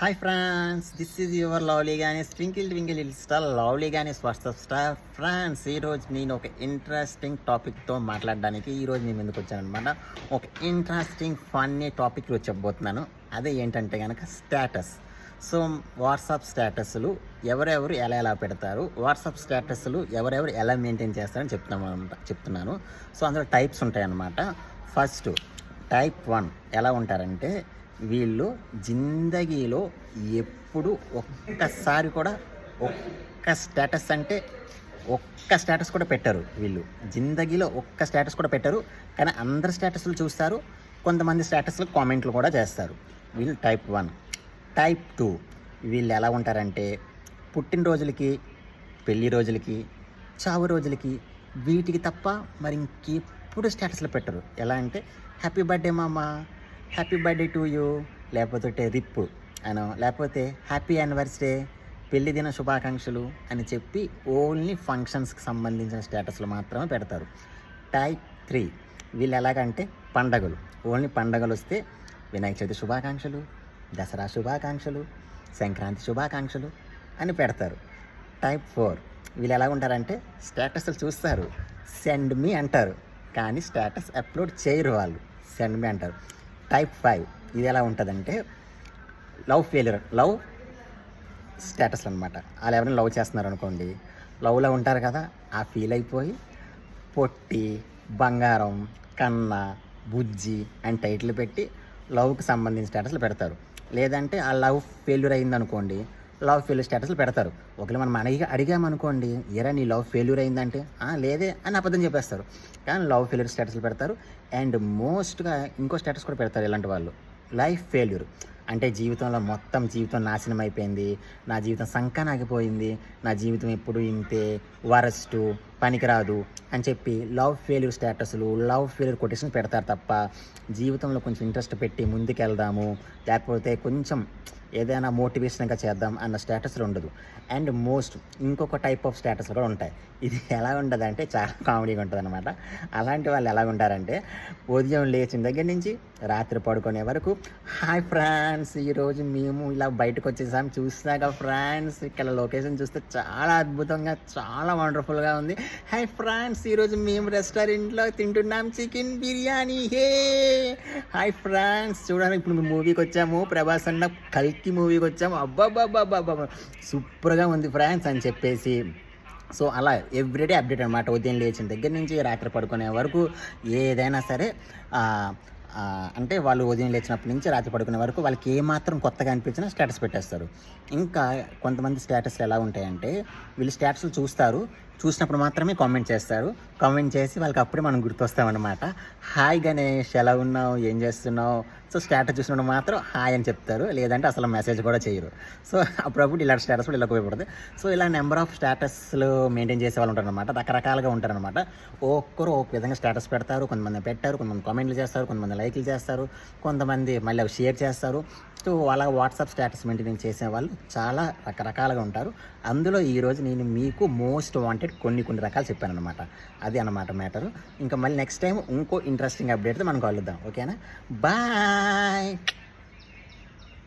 Hi friends, this is your lovely Ganis twinkle twinkle little star lovely Ganis WhatsApp star. Friends, ఈరోజు నేను ఒక interesting టాపిక్తో మాట్లాడడానికి ఈరోజు నేను ముందుకు వచ్చానమాట. ఒక ఇంట్రెస్టింగ్ ఫన్నీ టాపిక్ ఈరోజు చెప్పబోతున్నాను. అదే ఏంటంటే కనుక స్టేటస్. సో వాట్సాప్ స్టేటస్లు ఎవరెవరు ఎలా పెడతారు, వాట్సాప్ స్టేటస్లు ఎవరెవరు ఎలా మెయింటైన్ చేస్తారని చెప్తున్నాను. సో అందులో టైప్స్ ఉంటాయన్నమాట. ఫస్ట్ టైప్ 1 ఎలా ఉంటారంటే, వీళ్ళు జిందగీలో ఎప్పుడు ఒక్కసారి కూడా ఒక్క స్టేటస్ కూడా పెట్టరు. వీళ్ళు జిందగీలో ఒక్క స్టేటస్ కూడా పెట్టరు, కానీ అందరి స్టేటస్లు చూస్తారు, కొంతమంది స్టేటస్లు కామెంట్లు కూడా చేస్తారు. వీళ్ళు టైప్ 1. టైప్ 2 వీళ్ళు ఎలా ఉంటారంటే, పుట్టినరోజులకి, పెళ్లి రోజులకి, చావు రోజులకి, వీటికి తప్ప మరి ఇంకెప్పుడు స్టేటస్లు పెట్టరు. ఎలా అంటే, హ్యాపీ బర్త్డే మామా, హ్యాపీ బర్త్డే టు యూ, లేకపోతే రిప్ అనో, లేకపోతే హ్యాపీ యానివర్సరీ, పెళ్లి దిన శుభాకాంక్షలు అని చెప్పి ఓన్లీ ఫంక్షన్స్కి సంబంధించిన స్టేటస్లు మాత్రమే పెడతారు. టైప్ 3 వీళ్ళు ఎలాగంటే, పండగలు, ఓన్లీ పండగలు వస్తే వినాయక చవితి శుభాకాంక్షలు, దసరా శుభాకాంక్షలు, సంక్రాంతి శుభాకాంక్షలు అని పెడతారు. టైప్ 4 వీళ్ళు ఎలా ఉంటారంటే, స్టేటస్లు చూస్తారు, సెండ్ మీ అంటారు, కానీ స్టేటస్ అప్లోడ్ చేయరు. వాళ్ళు సెండ్ మీ అంటారు. టైప్ 5 ఇది ఎలా ఉంటుందంటే, లవ్ స్టేటస్లు అనమాట. వాళ్ళు ఎవరైనా లవ్ చేస్తున్నారు అనుకోండి, లవ్లో ఉంటారు కదా, ఆ ఫీల్ అయిపోయి పొట్టి, బంగారం, కన్న, బుజ్జి అని టైటిల్ పెట్టి లవ్కి సంబంధించిన స్టేటస్లు పెడతారు. లేదంటే ఆ లవ్ ఫెయిల్యూర్ అయిందనుకోండి, లవ్ ఫెయిల్యూర్ స్టేటస్లు పెడతారు. ఒకవేళ మనం అడిగామనుకోండి, ఏరా నీ లవ్ ఫెయిల్యూర్ అయిందంటే లేదే అని అబద్ధం చెప్పేస్తారు, కానీ లవ్ ఫెయిల్యూర్ స్టేటస్లు పెడతారు. అండ్ మోస్ట్గా ఇంకో స్టేటస్ కూడా పెడతారు ఇలాంటి వాళ్ళు, లైఫ్ ఫెయిల్యూర్. అంటే జీవితంలో మొత్తం జీవితం నాశనం అయిపోయింది, నా జీవితం సంకనాగిపోయింది, నా జీవితం ఎప్పుడు ఇంతే, వరస్టు, పనికిరాదు అని చెప్పి లవ్ ఫెయిల్యూర్ స్టేటస్లు, లవ్ ఫెయిల్యూర్ కొటేషన్స్ పెడతారు తప్ప, జీవితంలో కొంచెం ఇంట్రెస్ట్ పెట్టి ముందుకెళ్దాము, లేకపోతే కొంచెం ఏదైనా మోటివేషన్గా చేద్దాం అన్న స్టేటస్లు ఉండదు. అండ్ ఇంకొక టైప్ ఆఫ్ స్టేటస్లు కూడా ఉంటాయి. ఇది ఎలా ఉండదు అంటే, చాలా కామెడీగా ఉంటుంది అనమాట. అలాంటి వాళ్ళు ఎలా ఉంటారంటే, ఉదయం లేచిన దగ్గర నుంచి రాత్రి పడుకునే వరకు, హాయ్ ఫ్రెండ్స్, ఈరోజు మేము ఇలా బయటకు వచ్చేసాం, చూసినాక ఫ్రెండ్స్ ఇక్కడ లొకేషన్ చూస్తే చాలా అద్భుతంగా, చాలా వండర్ఫుల్గా ఉంది. హాయ్ ఫ్రెండ్స్, ఈరోజు మేము రెస్టారెంట్లో తింటున్నాం చికెన్ బిర్యానీ, హే. హాయ్ ఫ్రెండ్స్, చూడండి ఇప్పుడు మేము మూవీకి వచ్చాము, ప్రభాస్ అన్న కల్కి మూవీకి వచ్చాము, అబ్బాబ్బాబ్బాబ్బా సూపర్గా ఉంది ఫ్రెండ్స్ అని చెప్పేసి. సో అలా ఎవ్రీడే అప్డేట్ అనమాట. ఉదయం లేచిన దగ్గర నుంచి రాత్రి పడుకునే వరకు ఏదైనా సరే, అంటే వాళ్ళు ఉదయం లేచినప్పటి నుంచి రాత్రి పడుకునే వరకు వాళ్ళకి ఏమాత్రం కొత్తగా అనిపించినా స్టేటస్ పెట్టేస్తారు. ఇంకా కొంతమంది స్టేటస్లు ఎలా ఉంటాయంటే, వీళ్ళు స్టేటస్లు చూసినప్పుడు మాత్రమే కామెంట్ చేస్తారు. కామెంట్ చేసి వాళ్ళకి అప్పుడే మనం గుర్తొస్తామన్నమాట. హాయ్ గణేష్, ఎలా ఉన్నావు, ఏం చేస్తున్నావు. సో స్టేటస్ చూసినప్పుడు మాత్రం హాయ్ అని చెప్తారు, లేదంటే అసలు మెసేజ్ కూడా చేయరు. సో అప్పుడప్పుడు ఇలాంటి స్టేటస్ కూడా ఇలా ఉపయోగపడుతుంది. సో ఇలా నెంబర్ ఆఫ్ స్టేటస్లు మెయింటైన్ చేసే వాళ్ళు ఉంటారనమాట. రకరకాలుగా ఉంటారనమాట. ఒక్కరు ఒక విధంగా స్టేటస్ పెడతారు, కొంతమంది పెట్టారు, కొంతమంది కామెంట్లు చేస్తారు, కొంతమంది లైక్లు చేస్తారు, కొంతమంది మళ్ళీ అవి షేర్ చేస్తారు. సో అలా వాట్సాప్ స్టేటస్ మెయింటైన్ చేసే వాళ్ళు చాలా రకరకాలుగా ఉంటారు. అందులో ఈరోజు నేను మీకు మోస్ట్ వాంటెడ్ కొన్ని రకాలు చెప్పాను అనమాట. అది అన్నమాట మ్యాటరు. ఇంకా మళ్ళీ నెక్స్ట్ టైం ఇంకో ఇంట్రెస్టింగ్ అప్డేట్తో మనం కలుద్దాం. ఓకేనా? బాయ్.